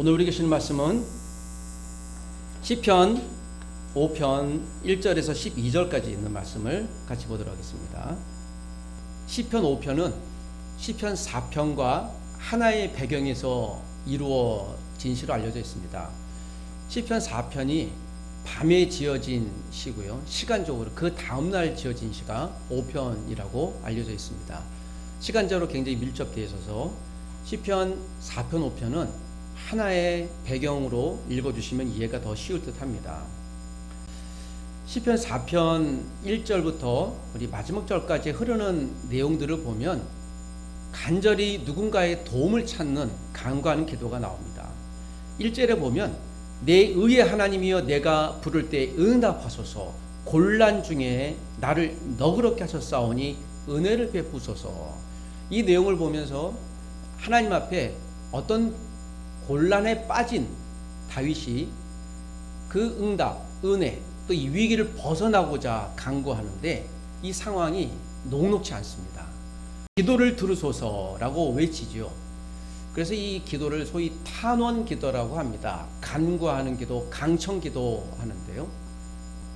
오늘 우리 계시는 말씀은 시편 5편 1절에서 12절까지 있는 말씀을 같이 보도록 하겠습니다. 시편 5편은 시편 4편과 하나의 배경에서 이루어진 시로 알려져 있습니다. 시편 4편이 밤에 지어진 시고요. 시간적으로 그 다음날 지어진 시가 5편이라고 알려져 있습니다. 시간적으로 굉장히 밀접되어 있어서 시편 4편 5편은 하나의 배경으로 읽어주시면 이해가 더 쉬울 듯 합니다. 시편 4편 1절부터 우리 마지막 절까지 흐르는 내용들을 보면 간절히 누군가의 도움을 찾는 간구하는 기도가 나옵니다. 1절에 보면 내 의의 하나님이여 내가 부를 때 응답하소서, 곤란 중에 나를 너그럽게 하셨사오니 은혜를 베푸소서. 이 내용을 보면서 하나님 앞에 어떤 곤란에 빠진 다윗이 그 응답, 은혜, 또 이 위기를 벗어나고자 간구하는데 이 상황이 녹록지 않습니다. 기도를 들으소서라고 외치죠. 그래서 이 기도를 소위 탄원 기도라고 합니다. 간구하는 기도, 강청 기도 하는데요.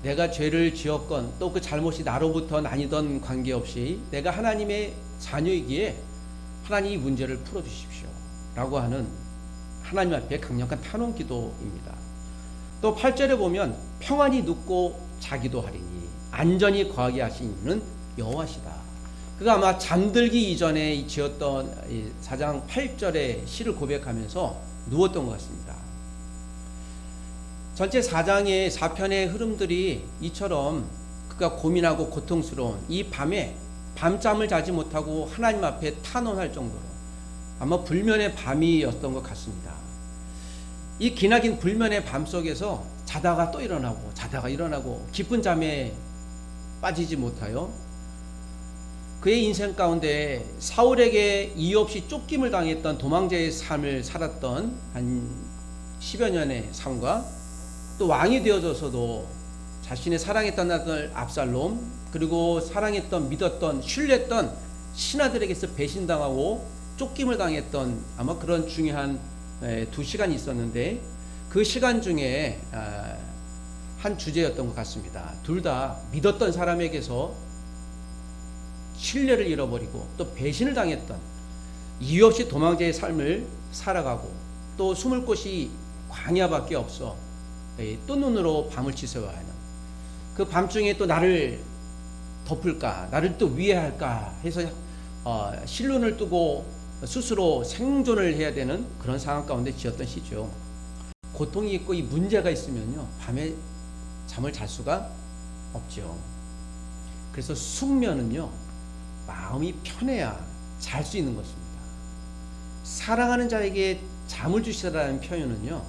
내가 죄를 지었건 또 그 잘못이 나로부터 나뉘던 관계없이 내가 하나님의 자녀이기에 하나님이 문제를 풀어주십시오 라고 하는 하나님 앞에 강력한 탄원 기도입니다. 또 8절에 보면 평안히 눕고 자기도 하리니 안전히 거하게 하신 이는 여호와시다. 그가 아마 잠들기 이전에 지었던 4장 8절의 시를 고백하면서 누웠던 것 같습니다. 전체 4장의 4편의 흐름들이 이처럼 그가 고민하고 고통스러운 이 밤에 밤잠을 자지 못하고 하나님 앞에 탄원할 정도로 아마 불면의 밤이었던 것 같습니다. 이 기나긴 불면의 밤 속에서 자다가 또 일어나고 자다가 일어나고 깊은 잠에 빠지지 못하여 그의 인생 가운데 사울에게 이유 없이 쫓김을 당했던 도망자의 삶을 살았던 한 10여 년의 삶과 또 왕이 되어져서도 자신의 사랑했던 아들 압살롬, 그리고 사랑했던, 믿었던, 신뢰했던 신하들에게서 배신당하고 쫓김을 당했던 아마 그런 중요한 2시간이 있었는데 그 시간 중에 한 주제였던 것 같습니다. 둘 다 믿었던 사람에게서 신뢰를 잃어버리고 또 배신을 당했던, 이유 없이 도망자의 삶을 살아가고 또 숨을 곳이 광야밖에 없어 또 눈으로 밤을 지새워야 하는 그 밤중에 또 나를 덮을까, 나를 또 위해할까 해서 실눈을 뜨고 스스로 생존을 해야 되는 그런 상황 가운데 지었던 시죠. 고통이 있고 이 문제가 있으면요 밤에 잠을 잘 수가 없죠. 그래서 숙면은요 마음이 편해야 잘 수 있는 것입니다. 사랑하는 자에게 잠을 주시라는 표현은요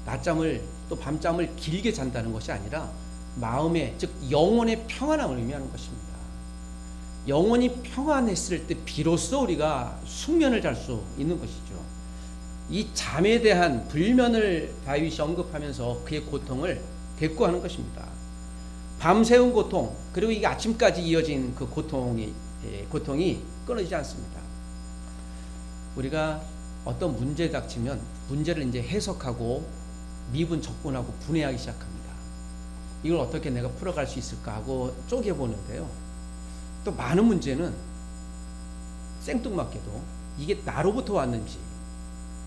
낮잠을 또 밤잠을 길게 잔다는 것이 아니라 마음의, 즉 영혼의 평안함을 의미하는 것입니다. 영혼이 평안했을 때 비로소 우리가 숙면을 잘 수 있는 것이죠. 이 잠에 대한 불면을 다윗이 언급하면서 그의 고통을 대꾸하는 것입니다. 밤새운 고통, 그리고 이게 아침까지 이어진 그 고통이 끊어지지 않습니다. 우리가 어떤 문제에 닥치면 문제를 이제 해석하고 미분 접근하고 분해하기 시작합니다. 이걸 어떻게 내가 풀어갈 수 있을까 하고 쪼개보는데요. 또 많은 문제는 생뚱맞게도 이게 나로부터 왔는지,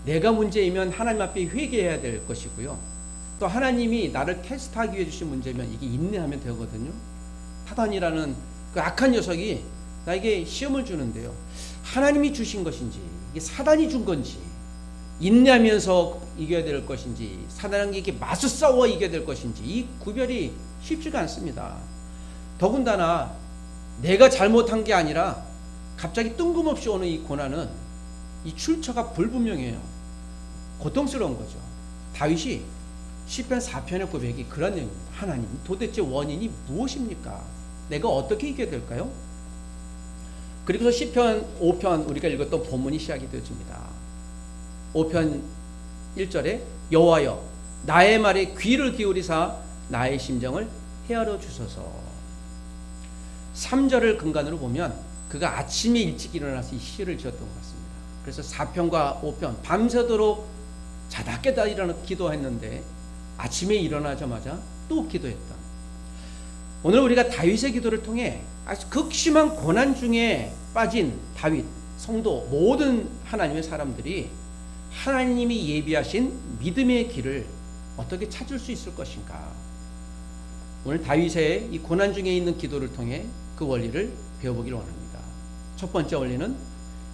내가 문제이면 하나님 앞에 회개해야 될 것이고요. 또 하나님이 나를 테스트하기 위해 주신 문제면 이게 인내하면 되거든요. 사단이라는 그 악한 녀석이 나에게 시험을 주는데요. 하나님이 주신 것인지, 이게 사단이 준 건지, 인내하면서 이겨야 될 것인지, 사단에게 맞서 싸워 이겨야 될 것인지, 이 구별이 쉽지가 않습니다. 더군다나 내가 잘못한 게 아니라 갑자기 뜬금없이 오는 이 고난은 이 출처가 불분명해요. 고통스러운 거죠. 다윗이 시편 4편의 고백이 그런 내용입니다. 하나님, 도대체 원인이 무엇입니까? 내가 어떻게 이겨야 될까요? 그리고서 시편 5편 우리가 읽었던 본문이 시작이 되어집니다. 5편 1절에 여호와여 나의 말에 귀를 기울이사 나의 심정을 헤아려 주소서. 3절을 근간으로 보면 그가 아침에 일찍 일어나서 이 시를 지었던 것 같습니다. 그래서 4편과 5편 밤새도록 자다 깨다 일어나 기도했는데 아침에 일어나자마자 또 기도했다. 오늘 우리가 다윗의 기도를 통해 아주 극심한 고난 중에 빠진 다윗, 성도, 모든 하나님의 사람들이 하나님이 예비하신 믿음의 길을 어떻게 찾을 수 있을 것인가. 오늘 다윗의 이 고난 중에 있는 기도를 통해 그 원리를 배워보기를 원합니다. 첫 번째 원리는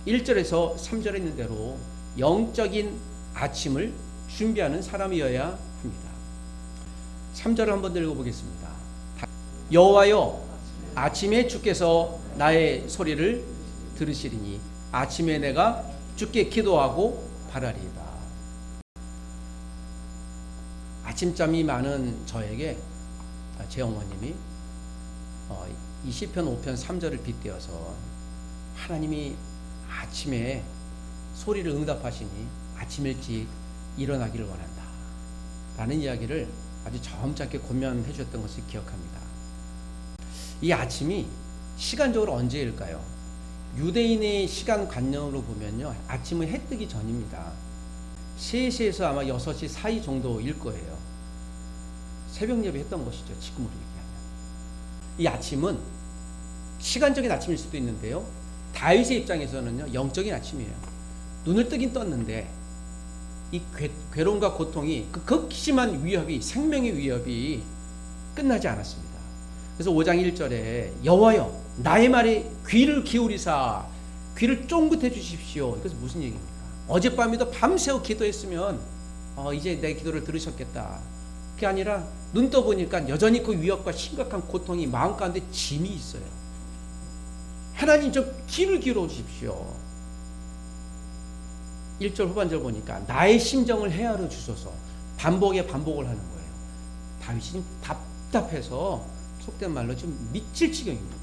1절에서 3절에 있는 대로 영적인 아침을 준비하는 사람이어야 합니다. 3절을 한번 읽어보겠습니다. 여호와여, 아침에 주께서 나의 소리를 들으시리니 아침에 내가 주께 기도하고 바라리이다. 아침잠이 많은 저에게 제 어머님이 이 시편 5편 3절을 빗대어서 하나님이 아침에 소리를 응답하시니 아침 일찍 일어나기를 원한다 라는 이야기를 아주 점잖게 권면해 주셨던 것을 기억합니다. 이 아침이 시간적으로 언제일까요? 유대인의 시간관념으로 보면요, 아침은 해 뜨기 전입니다. 3시에서 아마 6시 사이 정도일 거예요. 새벽 예배 했던 것이죠, 지금으로 얘기하면. 이 아침은 시간적인 아침일 수도 있는데요, 다윗의 입장에서는요, 영적인 아침이에요. 눈을 뜨긴 떴는데 이 괴로움과 고통이, 그 극심한 위협이, 생명의 위협이 끝나지 않았습니다. 그래서 5장 1절에 여호와여, 나의 말에 귀를 기울이사 귀를 쫑긋해 주십시오. 이것은 무슨 얘기입니까? 어젯밤에도 밤새워 기도했으면 이제 내 기도를 들으셨겠다. 그게 아니라 눈 떠보니까 여전히 그 위협과 심각한 고통이 마음 가운데 짐이 있어요. 하나님 좀 귀를 기울여 주십시오. 1절 후반절 보니까 나의 심정을 헤아려 주소서. 반복을 하는 거예요. 다윗이 답답해서 속된 말로 좀 미칠 지경입니다.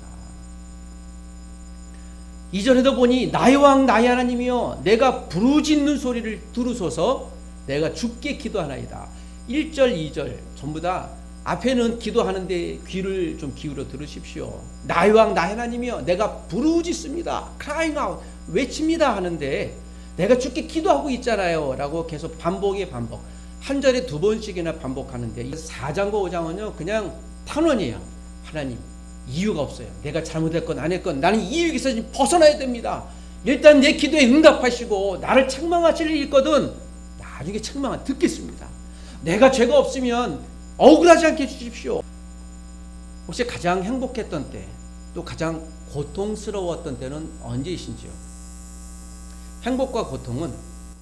2절에도 보니 나의 왕 나의 하나님이여, 내가 부르짖는 소리를 들으소서. 내가 주께 기도하나이다. 1절 2절 전부 다 앞에는 기도하는데 귀를 좀 기울여 들으십시오. 나의 왕 나의 하나님이여, 내가 부르짖습니다. crying out, 외칩니다 하는데 내가 주께 기도하고 있잖아요 라고 계속 반복. 한 절에 2번씩이나 반복하는데, 이 4장과 5장은요 그냥 탄원이에요. 하나님, 이유가 없어요. 내가 잘못했건 안 했건 나는 이 위기에서 지금 벗어나야 됩니다. 일단 내 기도에 응답하시고 나를 책망하실 일이 있거든 나중에 책망을 듣겠습니다. 내가 죄가 없으면 억울하지 않게 해주십시오. 혹시 가장 행복했던 때, 또 가장 고통스러웠던 때는 언제이신지요? 행복과 고통은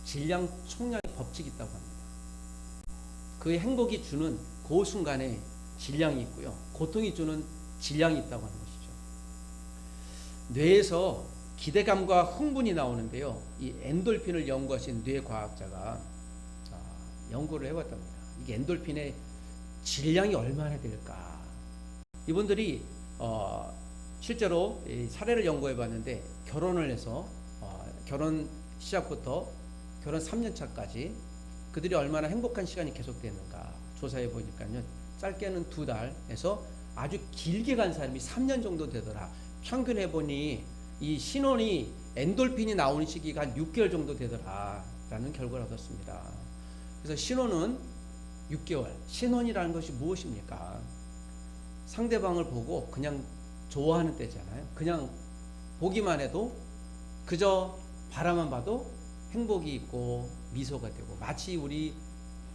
질량 총량의 법칙이 있다고 합니다. 그 행복이 주는 그 순간에 질량이 있고요, 고통이 주는 질량이 있다고 하는 것이죠. 뇌에서 기대감과 흥분이 나오는데요, 이 엔돌핀을 연구하신 뇌과학자가 연구를 해봤답니다. 이게 엔돌핀의 질량이 얼마나 될까? 이분들이 실제로 사례를 연구해봤는데, 결혼을 해서 결혼 시작부터 결혼 3년 차까지 그들이 얼마나 행복한 시간이 계속되는가 조사해 보니까요, 짧게는 2달에서 아주 길게 간 사람이 3년 정도 되더라. 평균 해보니 이 신혼이 엔돌핀이 나오는 시기가 한 6개월 정도 되더라 라는 결과를 얻었습니다. 그래서 신혼은 6개월. 신혼이라는 것이 무엇입니까? 상대방을 보고 그냥 좋아하는 때잖아요. 그냥 보기만 해도, 그저 바라만 봐도 행복이 있고 미소가 되고, 마치 우리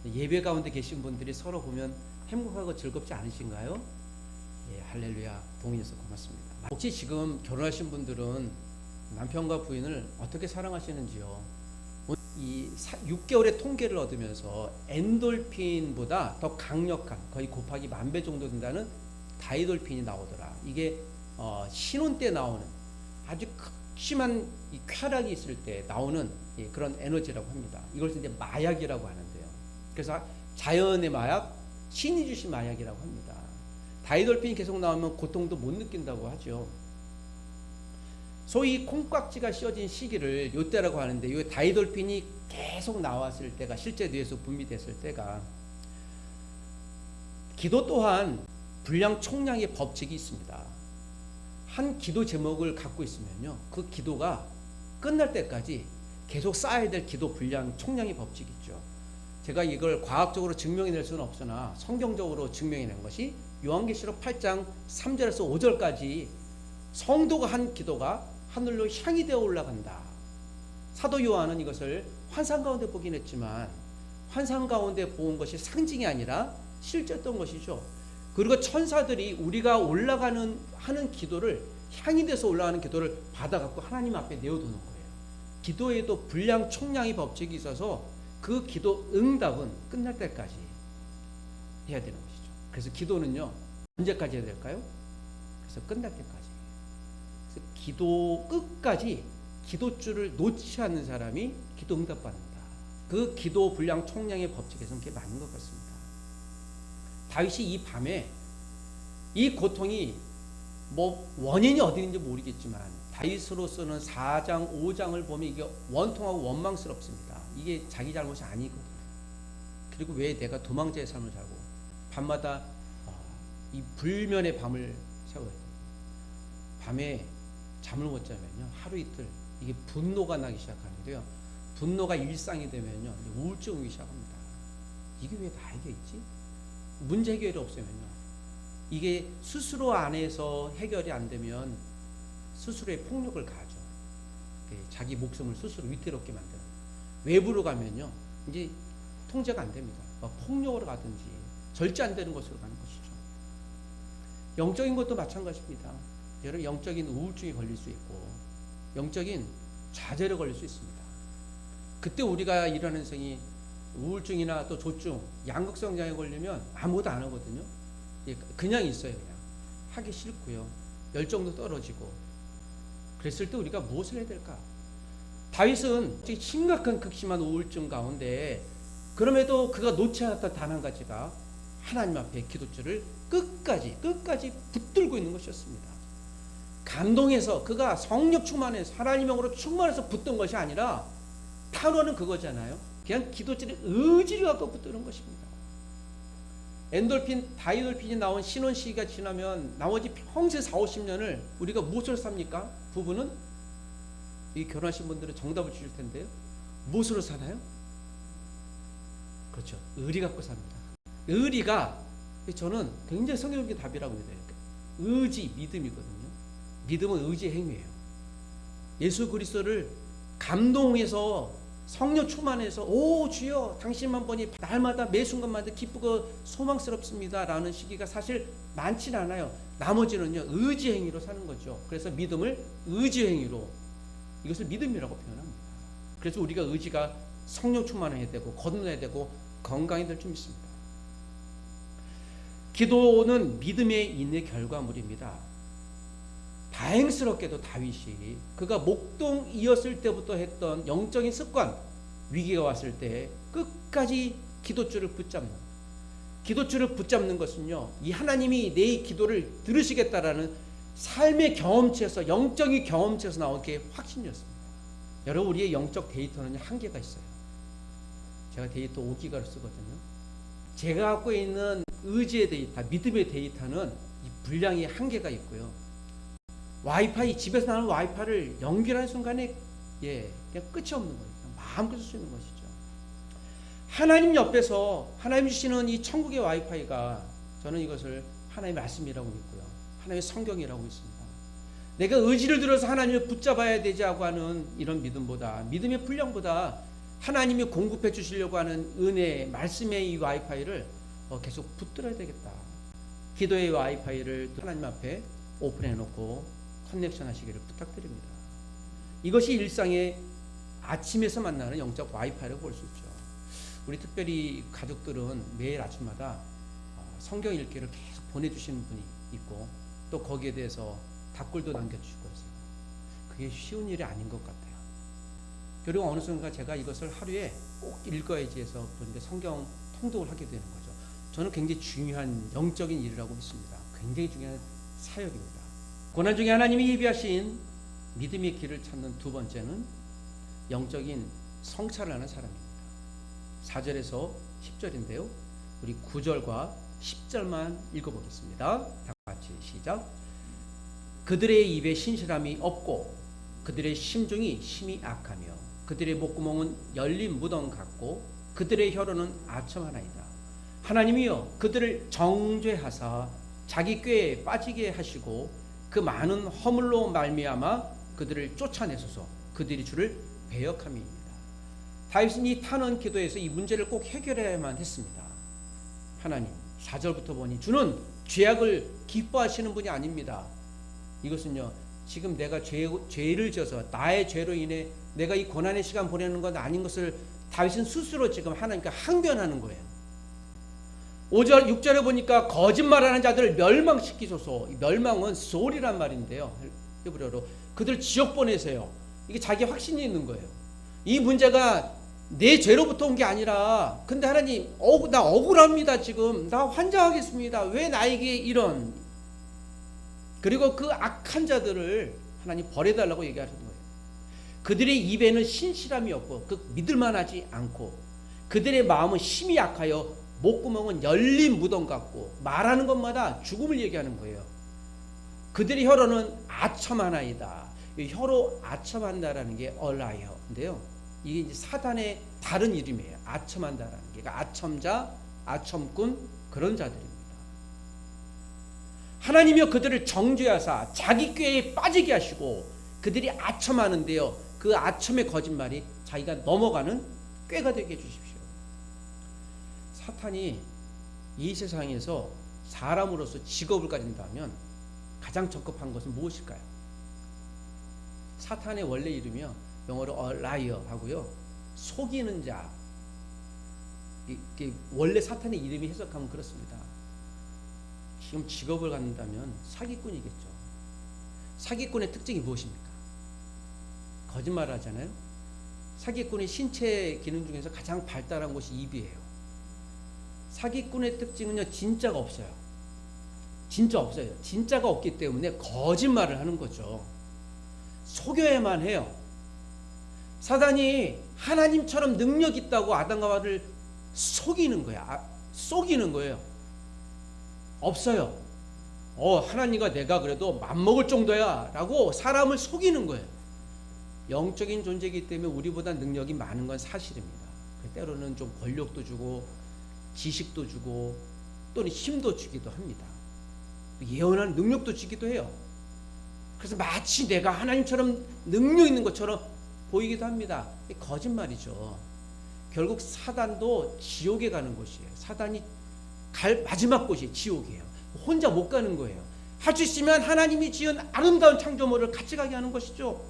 예배 가운데 계신 분들이 서로 보면 행복하고 즐겁지 않으신가요? 예, 할렐루야. 동의해서 고맙습니다. 혹시 지금 결혼하신 분들은 남편과 부인을 어떻게 사랑하시는지요? 이 6개월의 통계를 얻으면서 엔돌핀보다 더 강력한, 거의 곱하기 10,000배 정도 된다는 다이돌핀이 나오더라. 이게 신혼 때 나오는 아주 극심한 이 쾌락이 있을 때 나오는 그런 에너지라고 합니다. 이걸 이제 마약이라고 하는데요. 그래서 자연의 마약, 신이 주신 마약이라고 합니다. 다이돌핀이 계속 나오면 고통도 못 느낀다고 하죠. 소위 콩깍지가 씌워진 시기를 요때라고 하는데, 이 다이돌핀이 계속 나왔을 때가, 실제 뇌에서 분비됐을 때가, 기도 또한 분량 총량의 법칙이 있습니다. 한 기도 제목을 갖고 있으면요, 그 기도가 끝날 때까지 계속 쌓아야 될 기도 분량 총량의 법칙이 있죠. 제가 이걸 과학적으로 증명해낼 수는 없으나 성경적으로 증명해낸 것이 요한계시록 8장 3절에서 5절까지 성도가 한 기도가 하늘로 향이 되어 올라간다. 사도 요한은 이것을 환상 가운데 보긴 했지만 환상 가운데 본 것이 상징이 아니라 실제였던 것이죠. 그리고 천사들이 우리가 올라가는 하는 기도를 향이 돼서 올라가는 기도를 받아갖고 하나님 앞에 내어두는 거예요. 기도에도 분량 총량의 법칙이 있어서 그 기도 응답은 끝날 때까지 해야 되는 것이죠. 그래서 기도는요 언제까지 해야 될까요? 그래서 끝날 때까지. 그래서 기도 끝까지 기도줄을 놓지 않는 사람이 기도 응답받는다. 그 기도 분량 총량의 법칙에서는 그게 맞는 것 같습니다. 다윗이 이 밤에 이 고통이 뭐 원인이 어디 있는지 모르겠지만 다윗으로서는 4장 5장을 보면 이게 원통하고 원망스럽습니다. 이게 자기 잘못이 아니거든요. 그리고 왜 내가 도망자의 삶을 살고 밤마다 이 불면의 밤을 새워야 돼요. 밤에 잠을 못 자면요 하루 이틀 이게 분노가 나기 시작하는데요. 분노가 일상이 되면요 우울증이 오기 시작합니다. 이게 왜 나에게 있지? 문제 해결이 없으면요 이게 스스로 안에서 해결이 안 되면 스스로의 폭력을 가하죠. 자기 목숨을 스스로 위태롭게 만드는. 외부로 가면요 이제 통제가 안 됩니다. 폭력으로 가든지 절제 안 되는 것으로 가는 것이죠. 영적인 것도 마찬가지입니다. 여러분 영적인 우울증이 걸릴 수 있고 영적인 좌절에 걸릴 수 있습니다. 그때 우리가 일어나는 생이 우울증이나 또 조증, 양극성 장애 걸리면 아무것도 안 하거든요. 그냥 있어요. 그냥 하기 싫고요. 열정도 떨어지고. 그랬을 때 우리가 무엇을 해야 될까? 다윗은 심각한 극심한 우울증 가운데 그럼에도 그가 놓지 않았던 단 한 가지가 하나님 앞에 기도줄을 끝까지 붙들고 있는 것이었습니다. 감동해서 그가 성령 충만해서 하나님의 영으로 충만해서 붙든 것이 아니라 탄원은 그거잖아요. 그냥 기도줄에 의지를 갖고 붙드는 것입니다. 엔돌핀, 다이돌핀이 나온 신혼 시기가 지나면 나머지 평생 40-50년을 우리가 무엇으로 삽니까? 부부는 이 결혼하신 분들은 정답을 주실 텐데요. 무엇으로 사나요? 그렇죠. 의리 갖고 삽니다. 의리가 저는 굉장히 성경적인 답이라고 믿어요. 의지, 믿음이거든요. 믿음은 의지의 행위예요. 예수 그리스도를 감동해서 성령 충만해서 오 주여 당신만 보니 날마다 매 순간마다 기쁘고 소망스럽습니다 라는 시기가 사실 많지는 않아요. 나머지는요 의지 행위로 사는 거죠. 그래서 믿음을 의지 행위로 이것을 믿음이라고 표현합니다. 그래서 우리가 의지가 성령 충만해야 되고 거듭나야 되고 건강해야 될 줄 믿습니다. 기도는 믿음의 인의 결과물입니다. 다행스럽게도 다윗이 그가 목동이었을 때부터 했던 영적인 습관, 위기가 왔을 때 끝까지 기도줄을 붙잡는 것은요 이 하나님이 내 기도를 들으시겠다라는 삶의 경험치에서 영적인 경험치에서 나온 게 확신이었습니다. 여러분 우리의 영적 데이터는 한계가 있어요. 제가 데이터 5기가를 쓰거든요. 제가 갖고 있는 의지의 데이터, 믿음의 데이터는 이 분량이 한계가 있고요. 와이파이 집에서 나는 와이파이를 연결하는 순간에 그냥 끝이 없는 거예요. 마음껏 쓸 수 있는 것이죠. 하나님 옆에서 하나님 주시는 이 천국의 와이파이가 저는 이것을 하나님의 말씀이라고 믿고요. 하나님의 성경이라고 믿습니다. 내가 의지를 들어서 하나님을 붙잡아야 되자고 하는 이런 믿음보다 믿음의 분량보다 하나님이 공급해 주시려고 하는 은혜 말씀의 이 와이파이를 계속 붙들어야 되겠다. 기도의 와이파이를 하나님 앞에 오픈해 놓고 커넥션 하시기를 부탁드립니다. 이것이 일상의 아침에서 만나는 영적 와이파이라고 볼 수 있죠. 우리 특별히 가족들은 매일 아침마다 성경 읽기를 계속 보내주시는 분이 있고 또 거기에 대해서 답글도 남겨주시고 있어요. 그게 쉬운 일이 아닌 것 같아요. 그리고 어느 순간 제가 이것을 하루에 꼭 읽어야지 해서 보니까 성경 통독을 하게 되는 거죠. 저는 굉장히 중요한 영적인 일이라고 믿습니다. 굉장히 중요한 사역입니다. 고난 중에 하나님이 예비하신 믿음의 길을 찾는 두 번째는 영적인 성찰을 하는 사람입니다. 4절에서 10절인데요. 우리 9절과 10절만 읽어보겠습니다. 다 같이 시작. 그들의 입에 신실함이 없고 그들의 심중이 심히 악하며 그들의 목구멍은 열린 무덤 같고 그들의 혀로는 아첨하나이다. 하나님이여 그들을 정죄하사 자기 꾀에 빠지게 하시고 그 많은 허물로 말미암아 그들을 쫓아내소서. 그들이 주를 배역함이니이다. 다윗은 이 탄원 기도에서 이 문제를 꼭 해결해야만 했습니다. 하나님, 4절부터 보니 주는 죄악을 기뻐하시는 분이 아닙니다. 이것은요, 지금 내가 죄를 지어서 나의 죄로 인해 내가 이 고난의 시간 보내는 건 아닌 것을 다윗은 스스로 지금 하나님께 항변하는 거예요. 5절, 6절에 보니까 거짓말하는 자들을 멸망시키소서. 멸망은 소울이란 말인데요. 히브리어로 그들 지옥 보내세요. 이게 자기 확신이 있는 거예요. 이 문제가 내 죄로부터 온 게 아니라, 근데 하나님, 나 억울합니다. 지금 나 환장하겠습니다. 왜 나에게 이런, 그리고 그 악한 자들을 하나님 버려달라고 얘기하는 거예요. 그들의 입에는 신실함이 없고 그 믿을만하지 않고 그들의 마음은 힘이 약하여 목구멍은 열린 무덤 같고 말하는 것마다 죽음을 얘기하는 거예요. 그들의 혀로는 아첨하나이다. 혀로 아첨한다라는 게 얼라이어인데요. 이게 이제 사단의 다른 이름이에요. 아첨한다라는 게. 그러니까 아첨자, 아첨꾼 그런 자들입니다. 하나님이여 그들을 정죄하사 자기 꾀에 빠지게 하시고 그들이 아첨하는데요. 그 아첨의 거짓말이 자기가 넘어가는 꾀가 되게 해주십시오. 사탄이 이 세상에서 사람으로서 직업을 가진다면 가장 적합한 것은 무엇일까요? 사탄의 원래 이름이요, 영어로 liar 하고요, 속이는 자. 이게 원래 사탄의 이름이 해석하면 그렇습니다. 지금 직업을 갖는다면 사기꾼이겠죠. 사기꾼의 특징이 무엇입니까? 거짓말을 하잖아요. 사기꾼의 신체 기능 중에서 가장 발달한 곳이 입이에요. 사기꾼의 특징은요, 진짜가 없어요. 진짜 없어요. 진짜가 없기 때문에 거짓말을 하는 거죠. 속여야만 해요. 사단이 하나님처럼 능력 있다고 아담과 하와를 속이는 거야. 속이는 거예요. 없어요. 하나님과 내가 그래도 맘먹을 정도야 라고 사람을 속이는 거예요. 영적인 존재이기 때문에 우리보다 능력이 많은 건 사실입니다. 때로는 좀 권력도 주고 지식도 주고 또는 힘도 주기도 합니다. 예언하는 능력도 주기도 해요. 그래서 마치 내가 하나님처럼 능력 있는 것처럼 보이기도 합니다. 거짓말이죠. 결국 사단도 지옥에 가는 곳이에요. 사단이 갈 마지막 곳이 지옥이에요. 혼자 못 가는 거예요. 할 수 있으면 하나님이 지은 아름다운 창조물을 같이 가게 하는 것이죠.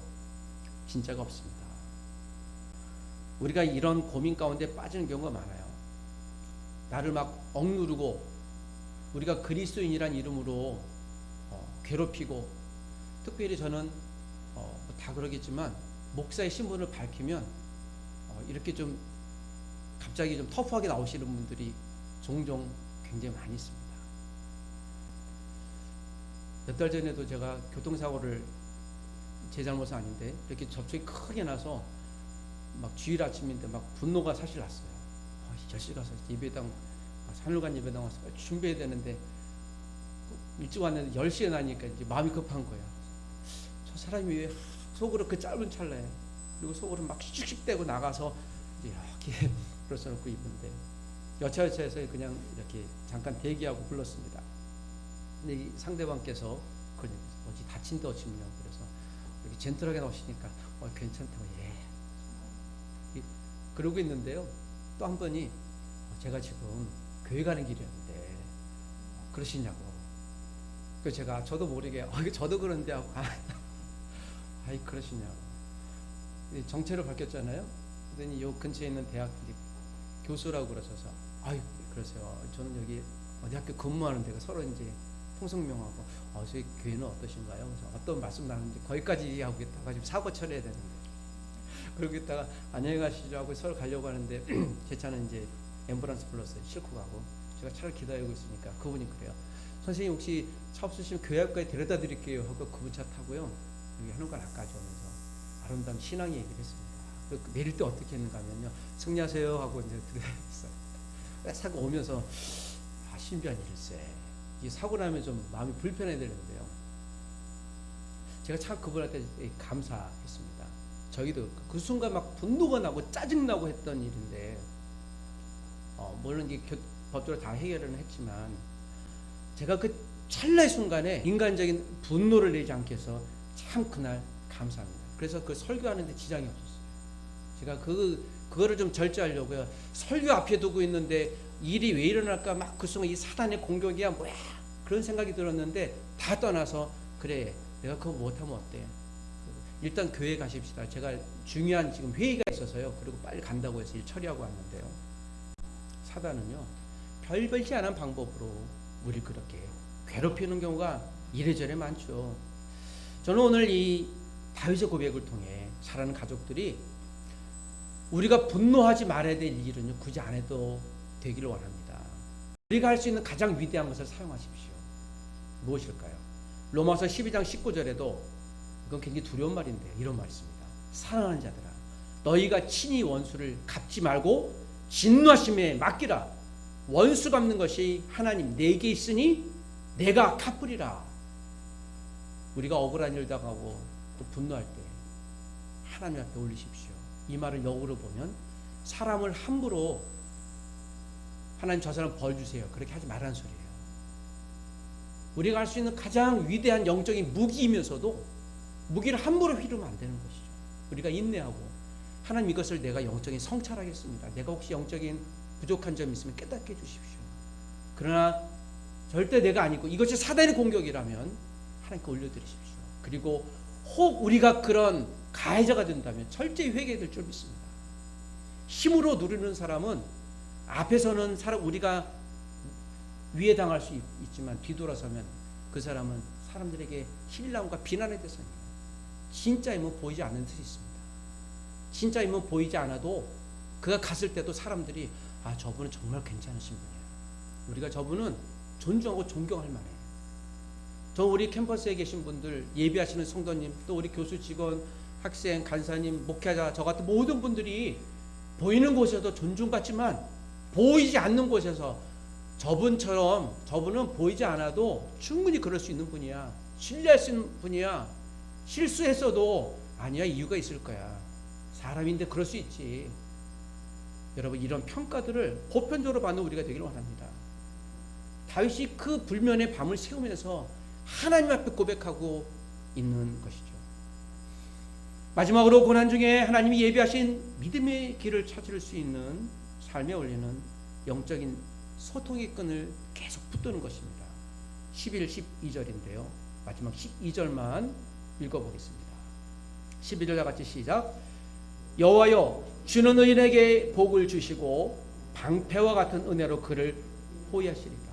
진짜가 없습니다. 우리가 이런 고민 가운데 빠지는 경우가 많아요. 나를 막 억누르고 우리가 그리스도인이란 이름으로 괴롭히고, 특별히 저는 다 그러겠지만 목사의 신분을 밝히면 이렇게 좀 갑자기 좀 터프하게 나오시는 분들이 종종 굉장히 많이 있습니다. 몇 달 전에도 제가 교통사고를, 제 잘못은 아닌데 이렇게 접촉이 크게 나서 막 주일 아침인데 막 분노가 사실 났어요. 10시 가서 예배당, 산울간 예배당 와서 준비해야 되는데 일찍 왔는데 10시에 나니까 이제 마음이 급한 거야. 저 사람이 왜 속으로 그 짧은 찰나에, 그리고 속으로 막 씩씩대고 나가서 이렇게 불러놓고 있는데 여차여차해서 그냥 이렇게 잠깐 대기하고 불렀습니다. 근데 이 상대방께서 어디 다친 데 어찌냐고 그래서 이렇게 젠틀하게 나오시니까 괜찮다고, 예. 그러고 있는데요. 또 한 번이 제가 지금 교회 가는 길이었는데 그러시냐고. 그래서 제가 저도 모르게 저도 그런데 하고 아이 그러시냐고. 정체를 밝혔잖아요. 그랬더니 요 근처에 있는 대학 교수라고 그러셔서 그러세요. 저는 여기 어디 학교 근무하는 데가 서로 이제 통성명하고 저희 교회는 어떠신가요? 그래서 어떤 말씀 나누는지 거기까지 하고 있다가 지금 사고 처리해야 되는데, 그러고 있다가 안녕히 가시죠 하고 서로 가려고 하는데 제 차는 이제 앰뷸런스 불렀어요. 싣고 가고 제가 차를 기다리고 있으니까 그분이 그래요. 선생님 혹시 차 없으시면 교회 앞까지 데려다 드릴게요 하고 그분 차 타고요. 여기 하는 걸 아까지 오면서 아름다운 신앙 얘기를 했습니다. 내릴 때 어떻게 했는가 하면요. 승리하세요 하고 이제 들어갔어요. 사고 오면서 신비한 일일세. 이 사고 나면 좀 마음이 불편해야 되는데요. 제가 참 그분한테 감사했습니다. 저희도 그 순간 막 분노가 나고 짜증나고 했던 일인데 물론 이게 법적으로 다 해결은 했지만 제가 그 찰나의 순간에 인간적인 분노를 내지 않게 해서 참 그날 감사합니다. 그래서 그 설교하는데 지장이 없었어요. 제가 그거를 좀 절제하려고요. 설교 앞에 두고 있는데 일이 왜 일어날까 막 그 순간 이 사단의 공격이야 뭐야 그런 생각이 들었는데 다 떠나서 그래 내가 그거 못하면 어때? 일단 교회 가십시다. 제가 중요한 지금 회의가 있어서요. 그리고 빨리 간다고 해서 일 처리하고 왔는데요. 사단은요. 별별지 않은 방법으로 우리 그렇게 괴롭히는 경우가 이래저래 많죠. 저는 오늘 이 다윗의 고백을 통해 사랑하는 가족들이 우리가 분노하지 말아야 될 일은요. 굳이 안 해도 되기를 원합니다. 우리가 할 수 있는 가장 위대한 것을 사용하십시오. 무엇일까요? 로마서 12장 19절에도 이건 굉장히 두려운 말인데 이런 말이 있습니다. 사랑하는 자들아 너희가 친히 원수를 갚지 말고 진노하심에 맡기라. 원수 갚는 것이 하나님 내게 있으니 내가 갚으리라. 우리가 억울한 일 당하고 또 분노할 때 하나님 앞에 올리십시오. 이 말을 역으로 보면 사람을 함부로 하나님 저 사람 벌 주세요 그렇게 하지 말라는 소리예요. 우리가 할 수 있는 가장 위대한 영적인 무기이면서도 무기를 함부로 휘두르면 안 되는 것이죠. 우리가 인내하고 하나님 이것을 내가 영적인 성찰하겠습니다. 내가 혹시 영적인 부족한 점이 있으면 깨닫게 해주십시오. 그러나 절대 내가 아니고 이것이 사단의 공격이라면 하나님께 올려드리십시오. 그리고 혹 우리가 그런 가해자가 된다면 철저히 회개될 줄 믿습니다. 힘으로 누리는 사람은 앞에서는 우리가 위해 당할 수 있지만 뒤돌아서면 그 사람은 사람들에게 신랑과 비난의 대상이에요. 진짜 힘은 보이지 않는 듯이 있습니다. 진짜 힘은 보이지 않아도 그가 갔을 때도 사람들이 아 저분은 정말 괜찮으신 분이에요. 우리가 저분은 존중하고 존경할 만해요. 저 우리 캠퍼스에 계신 분들 예배하시는 성도님 또 우리 교수 직원 학생 간사님 목회자 저 같은 모든 분들이 보이는 곳에서도 존중받지만 보이지 않는 곳에서 저분은 보이지 않아도 충분히 그럴 수 있는 분이야. 신뢰할 수 있는 분이야. 실수했어도 아니야 이유가 있을 거야. 사람인데 그럴 수 있지. 여러분 이런 평가들을 보편적으로 받는 우리가 되기를 원합니다. 다윗이 그 불면의 밤을 새우면서 하나님 앞에 고백하고 있는 것이죠. 마지막으로 고난 중에 하나님이 예비하신 믿음의 길을 찾을 수 있는 삶에 올리는 영적인 소통의 끈을 계속 붙드는 것입니다. 11, 12절인데요. 마지막 12절만 읽어보겠습니다. 12절 다 같이 시작. 여호와여 주는 의인에게 복을 주시고 방패와 같은 은혜로 그를 호위하시리다.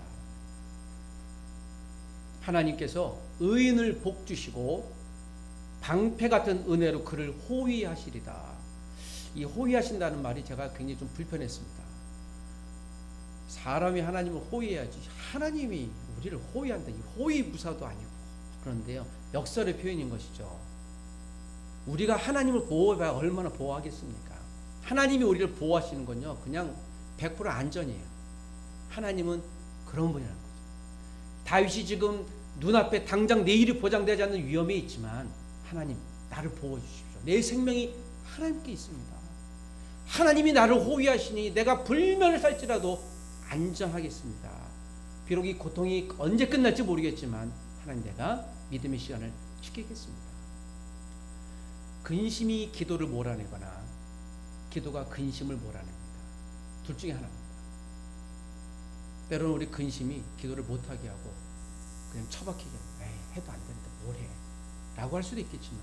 하나님께서 의인을 복 주시고 방패 같은 은혜로 그를 호위하시리다. 이 호위하신다는 말이 제가 굉장히 좀 불편했습니다. 사람이 하나님을 호위해야지 하나님이 우리를 호위한다. 이 호위무사도 아니고 그런데요. 역설의 표현인 것이죠. 우리가 하나님을 보호해봐야 얼마나 보호하겠습니까? 하나님이 우리를 보호하시는 건요. 그냥 100% 안전이에요. 하나님은 그런 분이라는 거죠. 다윗이 지금 눈앞에 당장 내일이 보장되지 않는 위험에 있지만 하나님 나를 보호해 주십시오. 내 생명이 하나님께 있습니다. 하나님이 나를 호위하시니 내가 불면을 살지라도 안전하겠습니다. 비록 이 고통이 언제 끝날지 모르겠지만 하나님 내가 믿음의 시간을 지키겠습니다. 근심이 기도를 몰아내거나 기도가 근심을 몰아냅니다. 둘 중에 하나입니다. 때로는 우리 근심이 기도를 못하게 하고 그냥 처박히게 해도 안 된다 뭘 해 라고 할 수도 있겠지만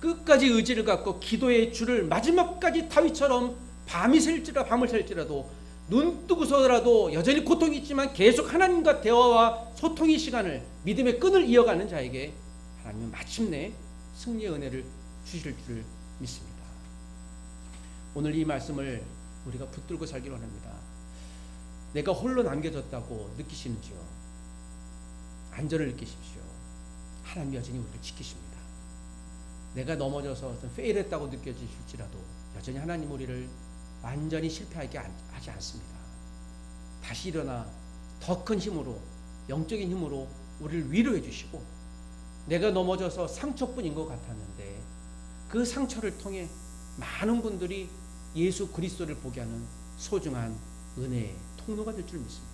끝까지 의지를 갖고 기도의 줄을 마지막까지 다윗처럼 밤을 샐지라도 눈 뜨고서라도 여전히 고통이 있지만 계속 하나님과 대화와 소통의 시간을 믿음의 끈을 이어가는 자에게 하나님은 마침내 승리의 은혜를 주실 줄 믿습니다. 오늘 이 말씀을 우리가 붙들고 살기를 원합니다. 내가 홀로 남겨졌다고 느끼시는지요? 안전을 느끼십시오. 하나님 여전히 우리를 지키십니다. 내가 넘어져서 좀 페일했다고 느껴지실지라도 여전히 하나님 우리를 완전히 실패하게 하지 않습니다. 다시 일어나 더 큰 힘으로 영적인 힘으로 우리를 위로해 주시고 내가 넘어져서 상처뿐인 것 같았는데 그 상처를 통해 많은 분들이 예수 그리스도를 보게 하는 소중한 은혜의 통로가 될 줄 믿습니다.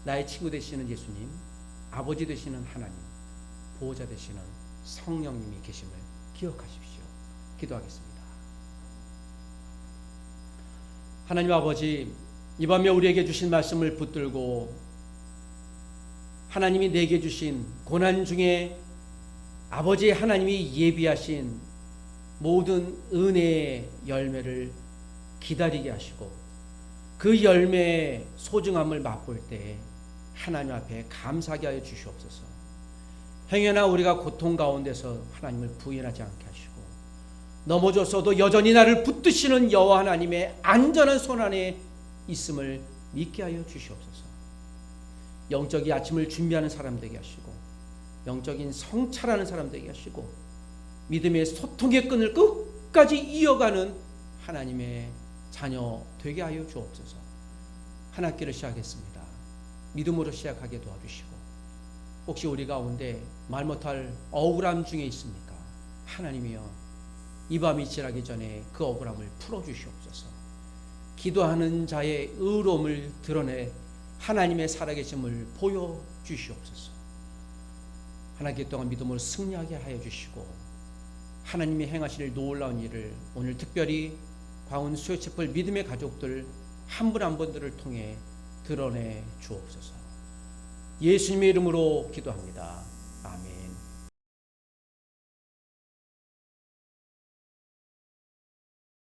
나의 친구 되시는 예수님, 아버지 되시는 하나님, 보호자 되시는 성령님이 계심을 기억하십시오. 기도하겠습니다. 하나님 아버지, 이 밤에 우리에게 주신 말씀을 붙들고 하나님이 내게 주신 고난 중에 아버지 하나님이 예비하신 모든 은혜의 열매를 기다리게 하시고 그 열매의 소중함을 맛볼 때 하나님 앞에 감사하게 하여 주시옵소서. 행여나 우리가 고통 가운데서 하나님을 부인하지 않게 하시고 넘어졌어도 여전히 나를 붙드시는 여호와 하나님의 안전한 손 안에 있음을 믿게 하여 주시옵소서. 영적인 아침을 준비하는 사람 되게 하시고 영적인 성찰하는 사람 되게 하시고 믿음의 소통의 끈을 끝까지 이어가는 하나님의 자녀 되게 하여 주옵소서. 한 학기를 시작했습니다. 믿음으로 시작하게 도와주시고 혹시 우리 가운데 말 못할 억울함 중에 있습니까? 하나님이여 이 밤이 지나기 전에 그 억울함을 풀어주시옵소서. 기도하는 자의 의로움을 드러내 하나님의 살아계심을 보여주시옵소서. 한 학기 동안 믿음으로 승리하게 하여 주시고 하나님이 행하실 놀라운 일을 오늘 특별히 광운 수요체플 믿음의 가족들 한 분 한 분들을 통해 드러내 주옵소서. 예수님의 이름으로 기도합니다. 아멘.